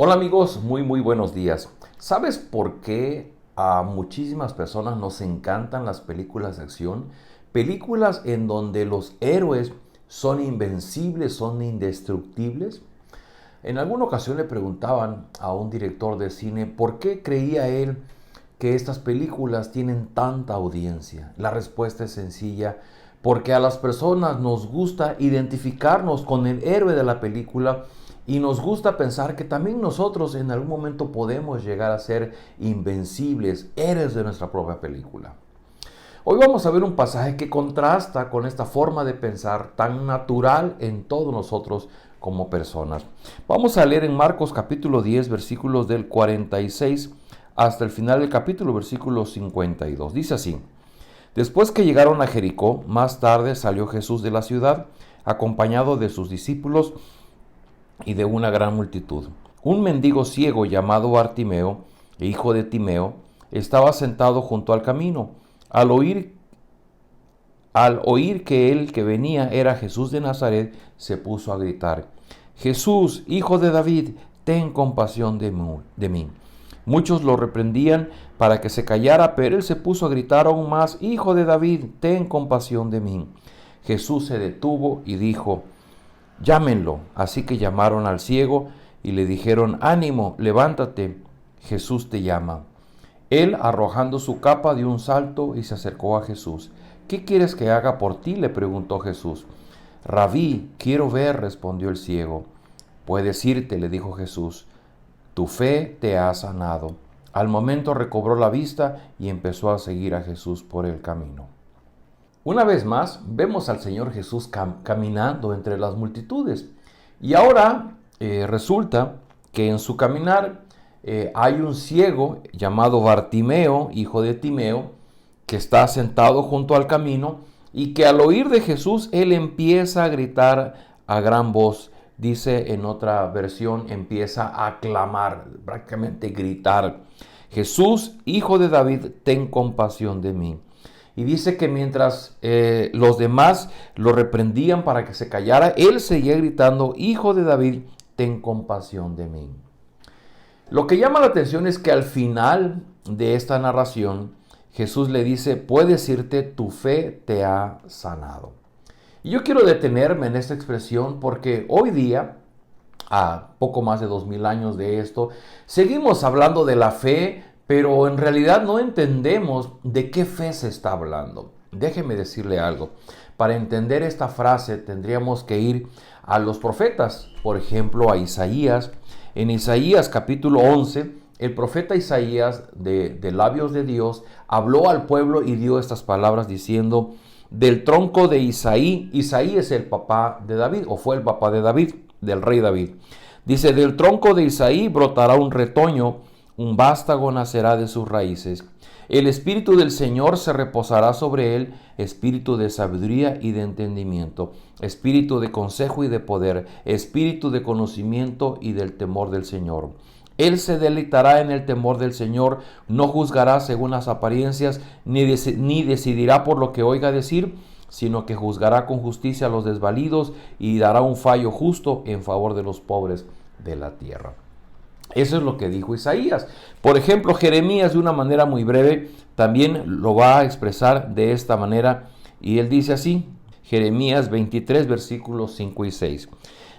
Hola amigos, muy buenos días. ¿Sabes por qué a muchísimas personas nos encantan las películas de acción? Películas en donde los héroes son invencibles, son indestructibles. En alguna ocasión le preguntaban a un director de cine por qué creía él que estas películas tienen tanta audiencia. La respuesta es sencilla, porque a las personas nos gusta identificarnos con el héroe de la película y nos gusta pensar que también nosotros en algún momento podemos llegar a ser invencibles, héroes de nuestra propia película. Hoy vamos a ver un pasaje que contrasta con esta forma de pensar tan natural en todos nosotros como personas. Vamos a leer en Marcos capítulo 10, versículos del 46 hasta el final del capítulo, versículo 52. Dice así: Después que llegaron a Jericó, más tarde salió Jesús de la ciudad, acompañado de sus discípulos y de una gran multitud. Un mendigo ciego llamado Bartimeo, hijo de Timeo, estaba sentado junto al camino. Al oír que el que venía era Jesús de Nazaret, se puso a gritar: Jesús, hijo de David, ten compasión de mí. Muchos lo reprendían para que se callara, pero él se puso a gritar aún más: Hijo de David, ten compasión de mí. Jesús se detuvo y dijo: Llámenlo. Así que llamaron al ciego y le dijeron: Ánimo, levántate, Jesús te llama. Él, arrojando su capa, dio un salto y se acercó a Jesús. ¿Qué quieres que haga por ti?, le preguntó Jesús. Rabí, quiero ver, respondió el ciego. Puedes irte, le dijo Jesús. Tu fe te ha sanado. Al momento recobró la vista y empezó a seguir a Jesús por el camino. Una vez más, vemos al Señor Jesús caminando entre las multitudes. Y ahora resulta que en su caminar hay un ciego llamado Bartimeo, hijo de Timeo, que está sentado junto al camino y que al oír de Jesús, él empieza a gritar a gran voz. Dice en otra versión, empieza a clamar, prácticamente gritar: Jesús, hijo de David, ten compasión de mí. Y dice que mientras los demás lo reprendían para que se callara, él seguía gritando: Hijo de David, ten compasión de mí. Lo que llama la atención es que al final de esta narración, Jesús le dice: puedes irte, tu fe te ha sanado. Y yo quiero detenerme en esta expresión porque hoy día, a poco más de 2000 años de esto, seguimos hablando de la fe, pero en realidad no entendemos de qué fe se está hablando. Déjeme decirle algo. Para entender esta frase tendríamos que ir a los profetas, por ejemplo a Isaías. En Isaías capítulo 11, el profeta Isaías, de labios de Dios, habló al pueblo y dio estas palabras diciendo: del tronco de Isaí es el papá de David, o fue el papá de David, del rey David. Dice: del tronco de Isaí brotará un retoño, un vástago nacerá de sus raíces. El espíritu del Señor se reposará sobre él, espíritu de sabiduría y de entendimiento, espíritu de consejo y de poder, espíritu de conocimiento y del temor del Señor. Él se deleitará en el temor del Señor, no juzgará según las apariencias, ni decidirá por lo que oiga decir, sino que juzgará con justicia a los desvalidos y dará un fallo justo en favor de los pobres de la tierra. Eso es lo que dijo Isaías. Por ejemplo, Jeremías, de una manera muy breve, también lo va a expresar de esta manera, y él dice así, Jeremías 23, versículos 5 y 6.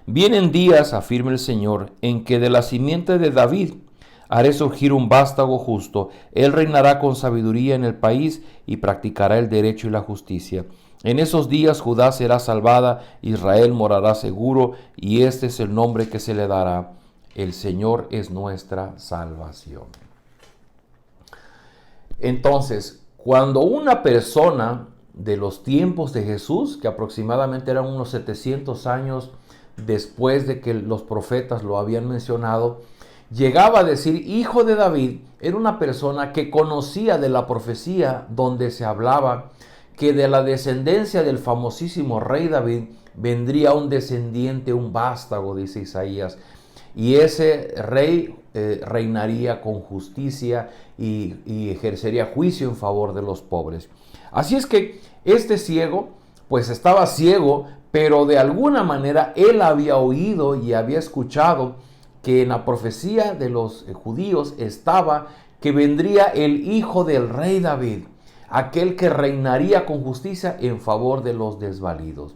Vienen días, afirma el Señor, en que de la simiente de David haré surgir un vástago justo. Él reinará con sabiduría en el país y practicará el derecho y la justicia. En esos días Judá será salvada, Israel morará seguro, y este es el nombre que se le dará: el Señor es nuestra salvación. Entonces, cuando una persona de los tiempos de Jesús, que aproximadamente eran unos 700 años después de que los profetas lo habían mencionado, llegaba a decir hijo de David, era una persona que conocía de la profecía donde se hablaba que de la descendencia del famosísimo rey David vendría un descendiente, un vástago, dice Isaías, y ese rey reinaría con justicia y ejercería juicio en favor de los pobres. Así es que este ciego, pues estaba ciego, pero de alguna manera él había oído y había escuchado que en la profecía de los judíos estaba que vendría el hijo del rey David, aquel que reinaría con justicia en favor de los desvalidos.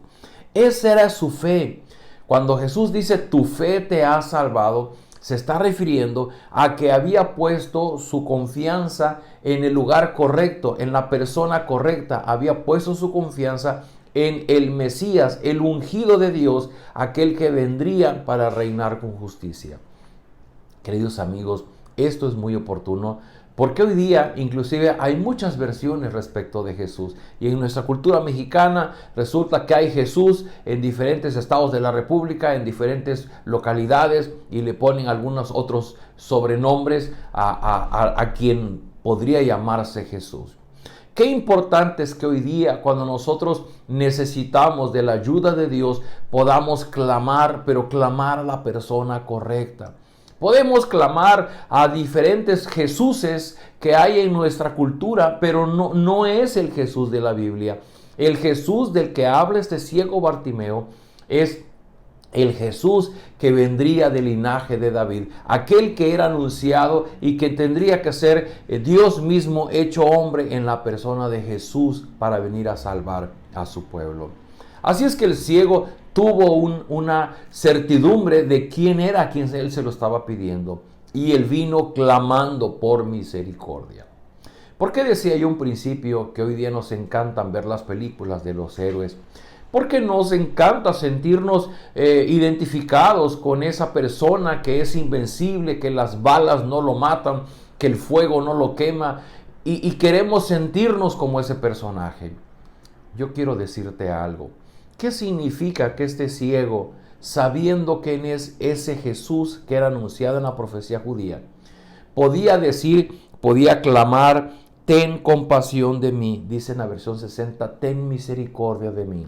Esa era su fe. Cuando Jesús dice, tu fe te ha salvado, se está refiriendo a que había puesto su confianza en el lugar correcto, en la persona correcta. Había puesto su confianza en el Mesías, el ungido de Dios, aquel que vendría para reinar con justicia. Queridos amigos, esto es muy oportuno porque hoy día inclusive hay muchas versiones respecto de Jesús. Y en nuestra cultura mexicana resulta que hay Jesús en diferentes estados de la República, en diferentes localidades, y le ponen algunos otros sobrenombres a quien podría llamarse Jesús. Qué importante es que hoy día, cuando nosotros necesitamos de la ayuda de Dios, podamos clamar, pero clamar a la persona correcta. Podemos clamar a diferentes Jesuses que hay en nuestra cultura, pero no es el Jesús de la Biblia. El Jesús del que habla este ciego Bartimeo es el Jesús que vendría del linaje de David, aquel que era anunciado y que tendría que ser Dios mismo hecho hombre en la persona de Jesús para venir a salvar a su pueblo. Así es que el ciego tuvo una certidumbre de quién era a quien él se lo estaba pidiendo, y él vino clamando por misericordia. ¿Por qué decía yo un principio que hoy día nos encantan ver las películas de los héroes? Porque nos encanta sentirnos identificados con esa persona que es invencible, que las balas no lo matan, que el fuego no lo quema, y queremos sentirnos como ese personaje. Yo quiero decirte algo. ¿Qué significa que este ciego, sabiendo quién es ese Jesús que era anunciado en la profecía judía, podía decir, podía clamar, ten compasión de mí? Dice en la versión 60, ten misericordia de mí.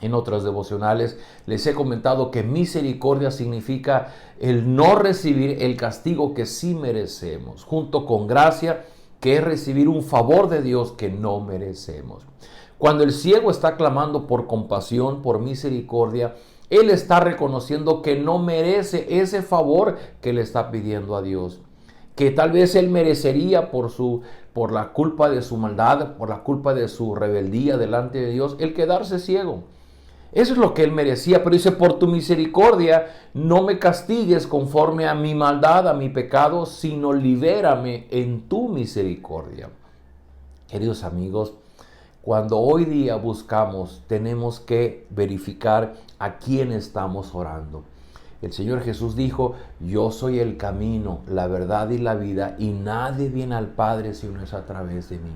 En otras devocionales les he comentado que misericordia significa el no recibir el castigo que sí merecemos, junto con gracia, que es recibir un favor de Dios que no merecemos. Cuando el ciego está clamando por compasión, por misericordia, él está reconociendo que no merece ese favor que le está pidiendo a Dios, que tal vez él merecería por la culpa de su maldad, por la culpa de su rebeldía delante de Dios, el quedarse ciego. Eso es lo que él merecía, pero dice, por tu misericordia no me castigues conforme a mi maldad, a mi pecado, sino libérame en tu misericordia. Queridos amigos, cuando hoy día buscamos, tenemos que verificar a quién estamos orando. El Señor Jesús dijo, yo soy el camino, la verdad y la vida, y nadie viene al Padre si no es a través de mí.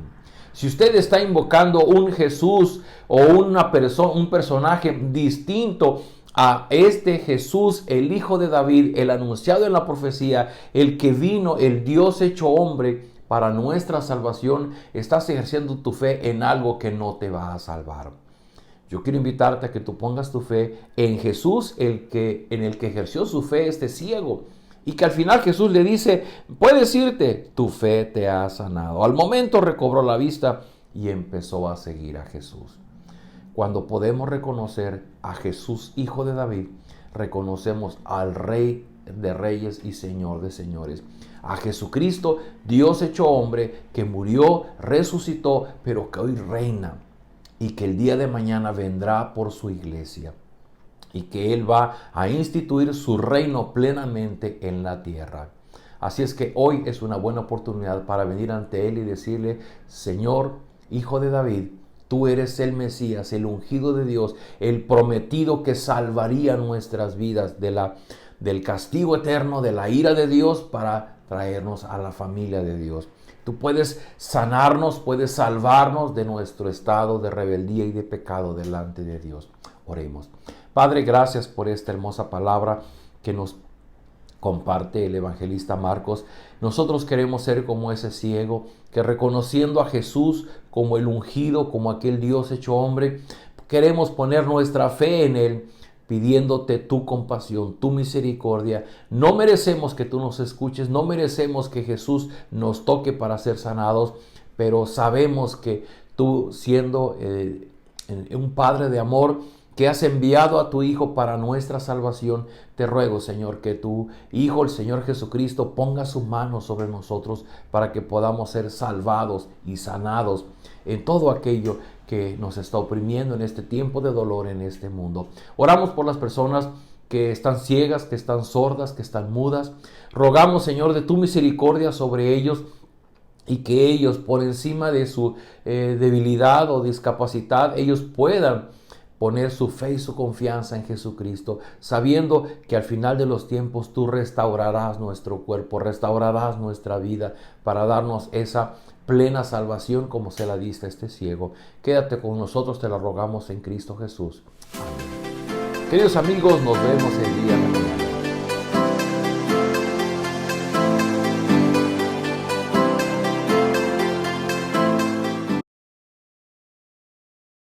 Si usted está invocando un Jesús o un personaje distinto a este Jesús, el Hijo de David, el anunciado en la profecía, el que vino, el Dios hecho hombre para nuestra salvación, estás ejerciendo tu fe en algo que no te va a salvar. Yo quiero invitarte a que tú pongas tu fe en Jesús, en el que ejerció su fe este ciego. Y que al final Jesús le dice, puedes irte, tu fe te ha sanado. Al momento recobró la vista y empezó a seguir a Jesús. Cuando podemos reconocer a Jesús, Hijo de David, reconocemos al Rey de Reyes y Señor de Señores. A Jesucristo, Dios hecho hombre, que murió, resucitó, pero que hoy reina. Y que el día de mañana vendrá por su iglesia. Y que Él va a instituir su reino plenamente en la tierra. Así es que hoy es una buena oportunidad para venir ante Él y decirle, Señor, Hijo de David, tú eres el Mesías, el ungido de Dios, el prometido que salvaría nuestras vidas del castigo eterno, de la ira de Dios, para traernos a la familia de Dios. Tú puedes sanarnos, puedes salvarnos de nuestro estado de rebeldía y de pecado delante de Dios. Oremos. Padre, gracias por esta hermosa palabra que nos comparte el evangelista Marcos. Nosotros queremos ser como ese ciego, que reconociendo a Jesús como el ungido, como aquel Dios hecho hombre, queremos poner nuestra fe en Él, pidiéndote tu compasión, tu misericordia. No merecemos que tú nos escuches, no merecemos que Jesús nos toque para ser sanados, pero sabemos que tú, siendo un Padre de amor, que has enviado a tu Hijo para nuestra salvación, te ruego, Señor, que tu Hijo, el Señor Jesucristo, ponga su mano sobre nosotros para que podamos ser salvados y sanados en todo aquello que nos está oprimiendo en este tiempo de dolor en este mundo. Oramos por las personas que están ciegas, que están sordas, que están mudas. Rogamos, Señor, de tu misericordia sobre ellos, y que ellos, por encima de su debilidad o discapacidad, ellos puedan poner su fe y su confianza en Jesucristo, sabiendo que al final de los tiempos tú restaurarás nuestro cuerpo, restaurarás nuestra vida para darnos esa plena salvación como se la diste a este ciego. Quédate con nosotros, te la rogamos en Cristo Jesús. Amén. Queridos amigos, nos vemos el día de mañana.